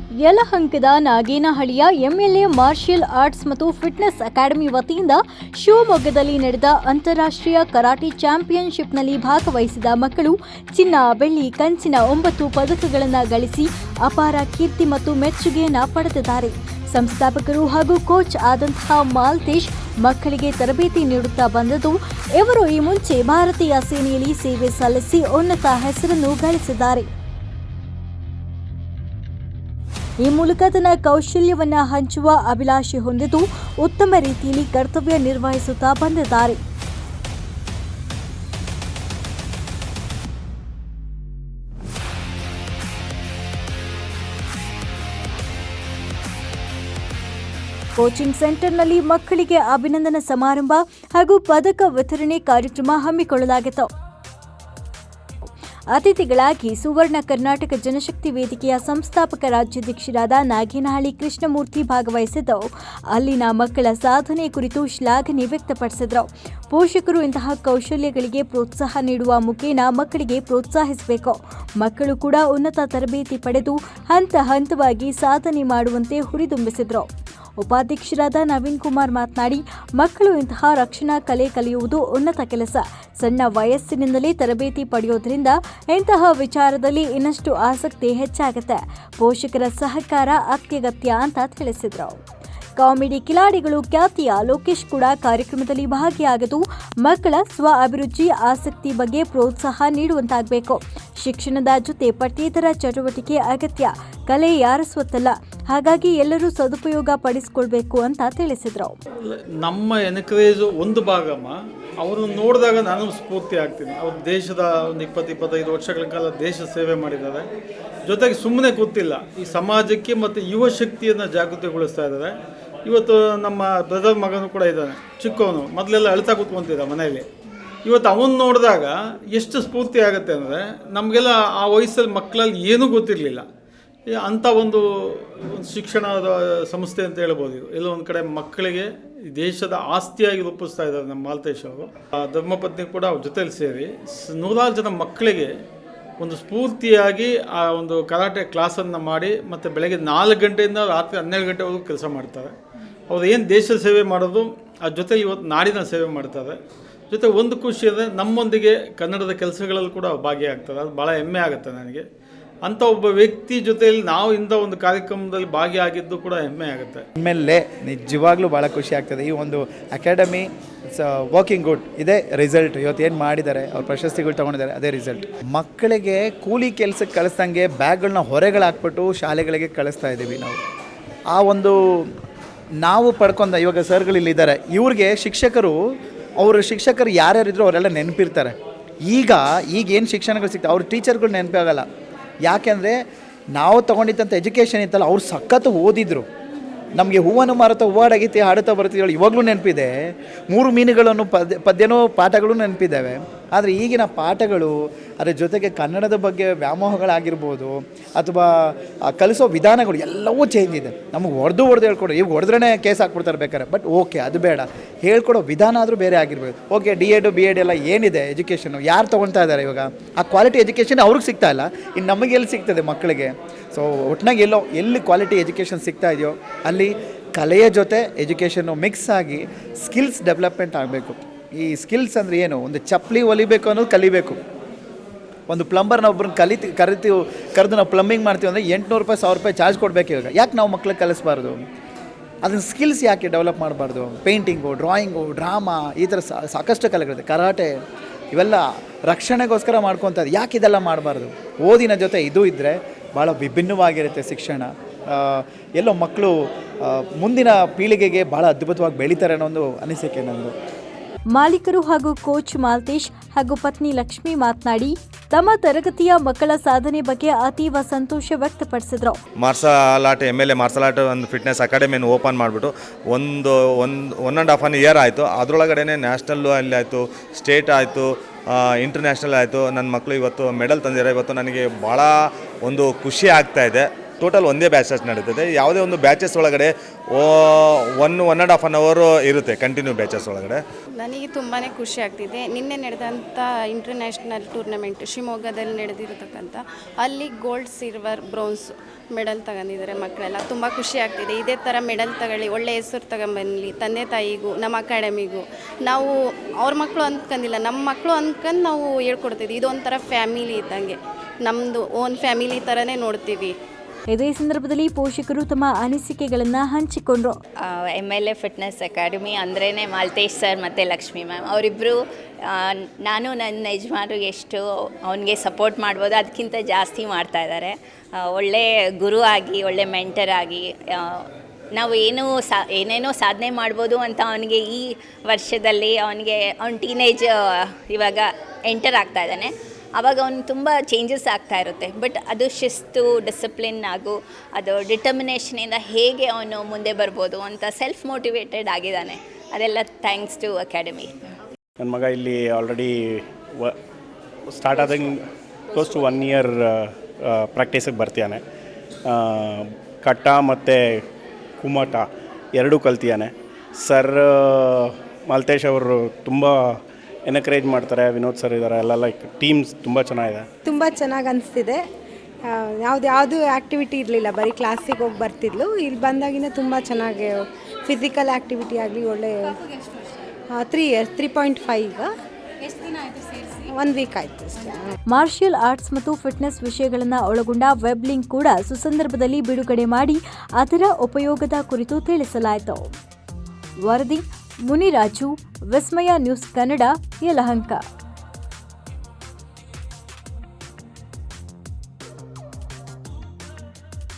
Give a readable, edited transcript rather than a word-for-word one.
ಯಲಹಂಕದ ನಾಗೇನಹಳ್ಳಿಯ MLA martial arts ಮತ್ತು fitness academy ವತಿಯಿಂದ ಶಿವಮೊಗ್ಗದಲ್ಲಿ ನಡೆದ ಅಂತಾರಾಷ್ಟ್ರೀಯ ಕರಾಟೆ ಚಾಂಪಿಯನ್ಶಿಪ್ನಲ್ಲಿ ಭಾಗವಹಿಸಿದ ಮಕ್ಕಳು ಚಿನ್ನ, ಬೆಳ್ಳಿ, ಕಂಚಿನ 9 ಪದಕಗಳನ್ನು ಗಳಿಸಿ ಅಪಾರ ಕೀರ್ತಿ ಮತ್ತು ಮೆಚ್ಚುಗೆಯನ್ನು ಪಡೆದಿದ್ದಾರೆ. ಸಂಸ್ಥಾಪಕರು ಹಾಗೂ ಕೋಚ್ ಆದಂತಹ ಮಾಲ್ತೇಶ್ ಮಕ್ಕಳಿಗೆ ತರಬೇತಿ ನೀಡುತ್ತಾ ಬಂದದ್ದು. ಇವರು ಈ ಮುಂಚೆ ಭಾರತೀಯ ಸೇನೆಯಲ್ಲಿ ಸೇವೆ ಸಲ್ಲಿಸಿ ಉನ್ನತ ಹೆಸರನ್ನು ಗಳಿಸಿದ್ದಾರೆ. ಈ ಮೂಲಕ ತನ್ನ ಕೌಶಲ್ಯವನ್ನು ಹಂಚುವ ಅಭಿಲಾಷೆ ಹೊಂದಿದ್ದು ಉತ್ತಮ ರೀತಿಯಲ್ಲಿ ಕರ್ತವ್ಯ ನಿರ್ವಹಿಸುತ್ತಾ ಬಂದಿದ್ದಾರೆ. ಕೋಚಿಂಗ್ ಸೆಂಟರ್ನಲ್ಲಿ ಮಕ್ಕಳಿಗೆ ಅಭಿನಂದನಾ ಸಮಾರಂಭ ಹಾಗೂ ಪದಕ ವಿತರಣೆ ಕಾರ್ಯಕ್ರಮ ಹಮ್ಮಿಕೊಳ್ಳಲಾಗಿತ್ತು. ಅತಿಥಿಗಳಾಗಿ ಸುವರ್ಣ ಕರ್ನಾಟಕ ಜನಶಕ್ತಿ ವೇದಿಕೆಯ ಸಂಸ್ಥಾಪಕ ರಾಜ್ಯಾಧ್ಯಕ್ಷರಾದ ನಾಗೇನಹಳ್ಳಿ ಕೃಷ್ಣಮೂರ್ತಿ ಭಾಗವಹಿಸಿದ್ದು, ಅಲ್ಲಿನ ಮಕ್ಕಳ ಸಾಧನೆ ಕುರಿತು ಶ್ಲಾಘನೆ ವ್ಯಕ್ತಪಡಿಸಿದರು. ಪೋಷಕರು ಇಂತಹ ಕೌಶಲ್ಯಗಳಿಗೆ ಪ್ರೋತ್ಸಾಹ ನೀಡುವ ಮುಖೇನ ಮಕ್ಕಳಿಗೆ ಪ್ರೋತ್ಸಾಹಿಸಬೇಕು. ಮಕ್ಕಳು ಕೂಡ ಉನ್ನತ ತರಬೇತಿ ಪಡೆದು ಹಂತ ಹಂತವಾಗಿ ಸಾಧನೆ ಮಾಡುವಂತೆ ಹುರಿದುಂಬಿಸಿದರು. ಉಪಾಧ್ಯಕ್ಷರಾದ ನವೀನ್ ಕುಮಾರ್ ಮಾತನಾಡಿ, ಮಕ್ಕಳು ಇಂತಹ ರಕ್ಷಣಾ ಕಲೆ ಕಲಿಯುವುದು ಉನ್ನತ ಕೆಲಸ. ಸಣ್ಣ ವಯಸ್ಸಿನಿಂದಲೇ ತರಬೇತಿ ಪಡೆಯೋದ್ರಿಂದ ಇಂತಹ ವಿಚಾರದಲ್ಲಿ ಇನ್ನಷ್ಟು ಆಸಕ್ತಿ ಹೆಚ್ಚಾಗುತ್ತೆ. ಪೋಷಕರ ಸಹಕಾರ ಅತ್ಯಗತ್ಯ ಅಂತ ತಿಳಿಸಿದರು. ಕಾಮಿಡಿ ಕಿಲಾಡಿಗಳು ಖ್ಯಾತಿಯ ಲೋಕೇಶ್ ಕೂಡ ಕಾರ್ಯಕ್ರಮದಲ್ಲಿ ಭಾಗಿಯಾಗಿದ್ದು, ಮಕ್ಕಳ ಸ್ವ ಅಭಿರುಚಿ, ಆಸಕ್ತಿ ಬಗ್ಗೆ ಪ್ರೋತ್ಸಾಹ ನೀಡುವಂತಾಗಬೇಕು. ಶಿಕ್ಷಣದ ಜೊತೆ ಪಠ್ಯೇತರ ಚಟುವಟಿಕೆ ಅಗತ್ಯ. ಕಲೆ ಯಾರ ಸ್ವತ್ತಲ್ಲ, ಹಾಗಾಗಿ ಎಲ್ಲರೂ ಸದುಪಯೋಗ ಪಡಿಸಿಕೊಳ್ಬೇಕು ಅಂತ ತಿಳಿಸಿದರು. ನಮ್ಮ ಎನ್ಕರೇಜ್ ಒಂದು ಭಾಗಮ್ಮ, ಅವರನ್ನು ನೋಡಿದಾಗ ನಾನು ಸ್ಫೂರ್ತಿ ಆಗ್ತೀನಿ. ಅವರು ದೇಶದ ಒಂದು 20-25 ವರ್ಷಗಳ ಕಾಲ ದೇಶ ಸೇವೆ ಮಾಡಿದ್ದಾರೆ. ಜೊತೆಗೆ ಸುಮ್ಮನೆ ಕೂತಿಲ್ಲ, ಈ ಸಮಾಜಕ್ಕೆ ಮತ್ತು ಯುವ ಶಕ್ತಿಯನ್ನು ಜಾಗೃತಿಗೊಳಿಸ್ತಾ ಇದ್ದಾರೆ. ಇವತ್ತು ನಮ್ಮ ಬ್ರದರ್ ಮಗನೂ ಕೂಡ ಇದ್ದಾನೆ, ಚಿಕ್ಕವನು, ಮೊದಲೆಲ್ಲ ಅಳ್ತಾ ಕೂತ್ಕೊತಿದ್ದ ಮನೆಯಲ್ಲಿ. ಇವತ್ತು ಅವನು ನೋಡಿದಾಗ ಎಷ್ಟು ಸ್ಫೂರ್ತಿ ಆಗುತ್ತೆ ಅಂದರೆ, ನಮಗೆಲ್ಲ ಆ ವಯಸ್ಸಲ್ಲಿ ಮಕ್ಕಳಲ್ಲಿ ಏನೂ ಗೊತ್ತಿರಲಿಲ್ಲ. ಅಂಥ ಒಂದು ಶಿಕ್ಷಣದ ಸಂಸ್ಥೆ ಅಂತ ಹೇಳ್ಬೋದು ಇದು. ಎಲ್ಲೋ ಒಂದು ಕಡೆ ಮಕ್ಕಳಿಗೆ ದೇಶದ ಆಸ್ತಿಯಾಗಿ ರೂಪಿಸ್ತಾ ಇದ್ದಾರೆ ನಮ್ಮ ಮಾಲ್ತೇಶ್ ಅವರು. ಧರ್ಮಪತ್ನಿ ಕೂಡ ಅವ್ರ ಜೊತೆಲಿ ಸೇರಿ 100 ಜನ ಮಕ್ಕಳಿಗೆ ಒಂದು ಸ್ಫೂರ್ತಿಯಾಗಿ ಆ ಒಂದು ಕರಾಟೆ ಕ್ಲಾಸನ್ನು ಮಾಡಿ ಮತ್ತು ಬೆಳಗ್ಗೆ 4 ಗಂಟೆಯಿಂದ ರಾತ್ರಿ 12 ಗಂಟೆವರೆಗೂ ಕೆಲಸ ಮಾಡ್ತಾರೆ. ಅವ್ರು ಏನು ದೇಶ ಸೇವೆ ಮಾಡೋದು, ಆ ಜೊತೆ ಇವತ್ತು ನಾಡಿನ ಸೇವೆ ಮಾಡ್ತಾರೆ. ಜೊತೆ ಒಂದು ಖುಷಿ ಅಂದರೆ ನಮ್ಮೊಂದಿಗೆ ಕನ್ನಡದ ಕೆಲಸಗಳಲ್ಲಿ ಕೂಡ ಭಾಗಿಯಾಗ್ತಾರೆ. ಅದು ಭಾಳ ಹೆಮ್ಮೆ ಆಗುತ್ತೆ ನನಗೆ. ಅಂಥ ಒಬ್ಬ ವ್ಯಕ್ತಿ ಜೊತೆಯಲ್ಲಿ ನಾವು ಇಂಥ ಒಂದು ಕಾರ್ಯಕ್ರಮದಲ್ಲಿ ಭಾಗಿಯಾಗಿದ್ದು ಕೂಡ ಹೆಮ್ಮೆ ಆಗುತ್ತೆ. ಆಮೇಲೆ ನಿಜವಾಗ್ಲೂ ಭಾಳ ಖುಷಿ ಆಗ್ತದೆ. ಈ ಒಂದು ಅಕಾಡೆಮಿ ವರ್ಕಿಂಗ್ ಗುಡ್, ಇದೇ ರಿಸಲ್ಟ್. ಇವತ್ತು ಏನು ಮಾಡಿದ್ದಾರೆ, ಅವ್ರು ಪ್ರಶಸ್ತಿಗಳು ತೊಗೊಂಡಿದ್ದಾರೆ, ಅದೇ ರಿಸಲ್ಟ್. ಮಕ್ಕಳಿಗೆ ಕೂಲಿ ಕೆಲಸಕ್ಕೆ ಕಳಿಸ್ದಂಗೆ ಬ್ಯಾಗ್ಗಳನ್ನ ಹೊರಗಳು ಹಾಕ್ಬಿಟ್ಟು ಶಾಲೆಗಳಿಗೆ ಕಳಿಸ್ತಾ ಇದ್ದೀವಿ ನಾವು. ಆ ಒಂದು ನಾವು ಪಡ್ಕೊಂಡ ಇವಾಗ ಸರ್ಗಳಿಲ್ಲಿದ್ದಾರೆ, ಇವ್ರಿಗೆ ಶಿಕ್ಷಕರು ಯಾರ್ಯಾರಿದ್ರು ಅವರೆಲ್ಲ ನೆನಪಿರ್ತಾರೆ. ಈಗ ಏನು ಶಿಕ್ಷಣಗಳು ಸಿಗ್ತವೆ, ಅವ್ರ ಟೀಚರ್ಗಳು ನೆನಪಾಗಲ್ಲ. ಯಾಕೆಂದರೆ ನಾವು ತೊಗೊಂಡಿದ್ದಂಥ ಎಜುಕೇಷನ್ ಇತ್ತಲ್ಲ, ಅವ್ರು ಸಖತ್ತು ಓದಿದ್ರು. ನಮಗೆ ಹೂವನ್ನು ಮಾರುತ್ತಾ ಹೂವಾಡಾಗಿತ್ತು ಹಾಡುತ್ತಾ ಬರ್ತಿದ್ದಳು ಇವಾಗಲೂ ನೆನಪಿದೆ. 3 ಮೀನುಗಳನ್ನು ಪದ್ಯನೋ ಪಾಠಗಳು ನೆನಪಿದ್ದಾವೆ. ಆದರೆ ಈಗಿನ ಪಾಠಗಳು, ಅದರ ಜೊತೆಗೆ ಕನ್ನಡದ ಬಗ್ಗೆ ವ್ಯಾಮೋಹಗಳಾಗಿರ್ಬೋದು ಅಥವಾ ಕಲಿಸೋ ವಿಧಾನಗಳು ಎಲ್ಲವೂ ಚೇಂಜ್ ಇದೆ. ನಮಗೆ ಹೊಡೆದು ಹೇಳ್ಕೊಡು, ಈಗ ಹೊಡೆದ್ರೇ ಕೇಸ್ ಹಾಕ್ಬಿಡ್ತಾರೆ ಬೇಕಾರೆ. ಬಟ್ ಓಕೆ, ಅದು ಬೇಡ. ಹೇಳ್ಕೊಡೋ ವಿಧಾನ ಆದರೂ ಬೇರೆ ಆಗಿರ್ಬೋದು. ಓಕೆ, D.Ed B.Ed ಎಲ್ಲ ಏನಿದೆ ಎಜುಕೇಷನು, ಯಾರು ತೊಗೊಳ್ತಾ ಇದ್ದಾರೆ ಇವಾಗ? ಆ ಕ್ವಾಲಿಟಿ ಎಜುಕೇಷನ್ ಅವ್ರಿಗೆ ಸಿಗ್ತಾ ಇಲ್ಲ, ಇನ್ನು ನಮಗೆ ಎಲ್ಲಿ ಸಿಗ್ತದೆ ಮಕ್ಕಳಿಗೆ? ಸೊ ಒಟ್ಟಿನಾಗಿ ಎಲ್ಲಿ ಕ್ವಾಲಿಟಿ ಎಜುಕೇಷನ್ ಸಿಗ್ತಾ ಇದೆಯೋ ಅಲ್ಲಿ ಕಲೆಯ ಜೊತೆ ಎಜುಕೇಷನ್ನು ಮಿಕ್ಸ್ ಆಗಿ ಸ್ಕಿಲ್ಸ್ ಡೆವಲಪ್ಮೆಂಟ್ ಆಗಬೇಕು. ಈ ಸ್ಕಿಲ್ಸ್ ಅಂದರೆ ಏನು? ಒಂದು ಚಪ್ಪಲಿ ಹೊಲಿಬೇಕು ಅನ್ನೋದು ಕಲಿಬೇಕು. ಒಂದು ಪ್ಲಂಬರ್ನ ಒಬ್ಬರನ್ನ ಕರೆದು ನಾವು ಪ್ಲಂಬಿಂಗ್ ಮಾಡ್ತೀವಿ ಅಂದರೆ 800 ರೂಪಾಯಿ 1000 ರೂಪಾಯಿ ಚಾರ್ಜ್ ಕೊಡಬೇಕು. ಇವಾಗ ಯಾಕೆ ನಾವು ಮಕ್ಳಿಗೆ ಕಲಿಸ್ಬಾರ್ದು? ಅದನ್ನ ಸ್ಕಿಲ್ಸ್ ಯಾಕೆ ಡೆವಲಪ್ ಮಾಡಬಾರ್ದು? ಪೇಂಟಿಂಗು, ಡ್ರಾಯಿಂಗು, ಡ್ರಾಮಾ, ಈ ಥರ ಸಾಕಷ್ಟು ಕಲೆಗಳಿದೆ. ಕರಾಟೆ ಇವೆಲ್ಲ ರಕ್ಷಣೆಗೋಸ್ಕರ ಮಾಡ್ಕೊತಾರೆ. ಯಾಕೆ ಇದೆಲ್ಲ ಮಾಡಬಾರ್ದು? ಓದಿನ ಜೊತೆ ಇದು ಇದ್ದರೆ ಭಾಳ ವಿಭಿನ್ನವಾಗಿರುತ್ತೆ ಶಿಕ್ಷಣ. ಎಲ್ಲೋ ಮಕ್ಕಳು ಮುಂದಿನ ಪೀಳಿಗೆಗೆ ಭಾಳ ಅದ್ಭುತವಾಗಿ ಬೆಳೀತಾರೆ ಅನ್ನೋ ಒಂದು ಅನಿಸಿಕೆ ನನ್ನದು. ಮಾಲೀಕರು ಹಾಗೂ ಕೋಚ್ ಮಾಲ್ತೇಶ್ ಹಾಗೂ ಪತ್ನಿ ಲಕ್ಷ್ಮಿ ಮಾತನಾಡಿ, ತಮ್ಮ ತರಗತಿಯ ಮಕ್ಕಳ ಸಾಧನೆ ಬಗ್ಗೆ ಅತೀವ ಸಂತೋಷ ವ್ಯಕ್ತಪಡಿಸಿದರು. Marshal art MLA marshal art ಒಂದು ಫಿಟ್ನೆಸ್ ಅಕಾಡೆಮಿಯನ್ನು ಓಪನ್ ಮಾಡಿಬಿಟ್ಟು 1.5 ಇಯರ್ ಆಯಿತು. ಅದರೊಳಗಡೆ ನ್ಯಾಷನಲ್ಲು ಅಲ್ಲಿ ಆಯಿತು, ಸ್ಟೇಟ್ ಆಯಿತು, ಇಂಟರ್ನ್ಯಾಷನಲ್ ಆಯಿತು. ನನ್ನ ಮಕ್ಕಳು ಇವತ್ತು ಮೆಡಲ್ ತಂದಿದ್ದಾರೆ. ಇವತ್ತು ನನಗೆ ಭಾಳ ಒಂದು ಖುಷಿ ಆಗ್ತಾಯಿದೆ. ಟೋಟಲ್ ಒಂದೇ ಬ್ಯಾಚಸ್ ನಡೀತದೆ. ಯಾವುದೇ ಒಂದು ಬ್ಯಾಚಸ್ ಒಳಗಡೆ 1.5 ಅವರ್ ಇರುತ್ತೆ ಕಂಟಿನ್ಯೂ ಬ್ಯಾಚಸ್ ಒಳಗಡೆ. ನನಗೆ ತುಂಬಾ ಖುಷಿ ಆಗ್ತಿದೆ. ನಿನ್ನೆ ನಡೆದಂಥ ಇಂಟರ್ನ್ಯಾಷನಲ್ ಟೂರ್ನಮೆಂಟ್ ಶಿವಮೊಗ್ಗದಲ್ಲಿ ನಡೆದಿರತಕ್ಕಂಥ ಅಲ್ಲಿ ಗೋಲ್ಡ್, ಸಿಲ್ವರ್, ಬ್ರೋನ್ಸ್ ಮೆಡಲ್ ತಗೊಂಡಿದ್ದಾರೆ ಮಕ್ಕಳೆಲ್ಲ. ತುಂಬ ಖುಷಿ ಆಗ್ತಿದೆ. ಇದೇ ಥರ ಮೆಡಲ್ ತಗೊಳ್ಳಿ, ಒಳ್ಳೆ ಹೆಸರು ತಗೊಂಬರಲಿ ತಂದೆ ತಾಯಿಗೂ ನಮ್ಮ ಅಕಾಡೆಮಿಗೂ. ನಾವು ಅವ್ರ ಮಕ್ಕಳು ಅಂದ್ಕೊಂಡಿಲ್ಲ, ನಮ್ಮ ಮಕ್ಕಳು ಅಂದ್ಕೊಂಡು ನಾವು ಹೇಳ್ಕೊಡ್ತಿದ್ವಿ. ಇದೊಂಥರ ಫ್ಯಾಮಿಲಿ ಇದ್ದಂಗೆ, ನಮ್ಮದು ಓನ್ ಫ್ಯಾಮಿಲಿ ಥರನೇ ನೋಡ್ತೀವಿ. ಇದೇ ಸಂದರ್ಭದಲ್ಲಿ ಪೋಷಕರು ತಮ್ಮ ಅನಿಸಿಕೆಗಳನ್ನು ಹಂಚಿಕೊಂಡ್ರು. MLA ಫಿಟ್ನೆಸ್ ಅಕಾಡೆಮಿ ಅಂದ್ರೇ ಮಾಲ್ತೇಶ್ ಸರ್ ಮತ್ತು ಲಕ್ಷ್ಮಿ ಮ್ಯಾಮ್ ಅವರಿಬ್ಬರು ನಾನು ನನ್ನ ಯಜಮಾನ್ರಿಗೆ ಎಷ್ಟು ಅವನಿಗೆ ಸಪೋರ್ಟ್ ಮಾಡ್ಬೋದು ಅದಕ್ಕಿಂತ ಜಾಸ್ತಿ ಮಾಡ್ತಾಯಿದ್ದಾರೆ. ಒಳ್ಳೆ ಗುರು ಆಗಿ, ಒಳ್ಳೆ ಮೆಂಟರ್ ಆಗಿ ನಾವು ಏನೇನೋ ಸಾಧನೆ ಮಾಡ್ಬೋದು ಅಂತ ಅವನಿಗೆ ಈ ವರ್ಷದಲ್ಲಿ ಅವ್ನ ಟೀನೇಜ್ ಇವಾಗ ಎಂಟರ್ ಆಗ್ತಾ ಇದ್ದಾನೆ. ಆವಾಗ ಅವ್ನು ತುಂಬ ಚೇಂಜಸ್ ಆಗ್ತಾ ಇರುತ್ತೆ. ಬಟ್ ಅದು ಶಿಸ್ತು, ಡಿಸಿಪ್ಲಿನ್ ಹಾಗೂ ಅದು ಡಿಟರ್ಮಿನೇಷನಿಂದ ಹೇಗೆ ಅವನು ಮುಂದೆ ಬರ್ಬೋದು ಅಂತ ಸೆಲ್ಫ್ ಮೋಟಿವೇಟೆಡ್ ಆಗಿದ್ದಾನೆ. ಅದೆಲ್ಲ ಥ್ಯಾಂಕ್ಸ್ ಟು ಅಕಾಡೆಮಿ. ನನ್ನ ಮಗ ಇಲ್ಲಿ ಆಲ್ರೆಡಿ ಸ್ಟಾರ್ಟ್ ಆದಂಗೆ ಕ್ಲೋಸ್ ಟು 1 ಇಯರ್ ಪ್ರಾಕ್ಟೀಸಿಗೆ ಬರ್ತಿದ್ದಾನೆ. ಕಟ್ಟ ಮತ್ತು ಕುಮಟ ಎರಡೂ ಕಲ್ತಿದ್ದಾನೆ. ಸರ್ ಮಾಲ್ತೇಶ್ ಅವರು ತುಂಬ ಎನ್ಕರೇಜ್ ಮಾಡ್ತಾರೆ. ವಿನೋದ್ ಸರ್ ಇದ್ದಾರೆ, ಎಲ್ಲ ಲೈಕ್ ಟೀಮ್ಸ್ ತುಂಬ ಚೆನ್ನಾಗಿದೆ. ತುಂಬ ಚೆನ್ನಾಗಿ ಅನಿಸ್ತಿದೆ. ಯಾವುದು ಆ್ಯಕ್ಟಿವಿಟಿ ಇರಲಿಲ್ಲ, ಬರೀ ಕ್ಲಾಸಿಗೆ ಹೋಗಿ ಬರ್ತಿದ್ಲು. ಇಲ್ಲಿ ಬಂದಾಗಿನ ತುಂಬ ಚೆನ್ನಾಗಿ ಫಿಸಿಕಲ್ ಆ್ಯಕ್ಟಿವಿಟಿ ಆಗಲಿ ಒಳ್ಳೆ 3 ಇಯರ್ಸ್ 3.5 ಈಗ 1 ವೀಕ್ ಆಯಿತು ಅಷ್ಟೇ. ಮಾರ್ಷಿಯಲ್ ಆರ್ಟ್ಸ್ ಮತ್ತು ಫಿಟ್ನೆಸ್ ವಿಷಯಗಳನ್ನು ಒಳಗೊಂಡ ವೆಬ್ ಲಿಂಕ್ ಕೂಡ ಸುಸಂದರ್ಭದಲ್ಲಿ ಬಿಡುಗಡೆ ಮಾಡಿ ಅದರ ಉಪಯೋಗದ ಕುರಿತು ತಿಳಿಸಲಾಯಿತು. ವರದಿ ಮುನಿರಾಜು, ವಿಸ್ಮಯ ನ್ಯೂಸ್ ಕನ್ನಡ, ಯಲಹಂಕ.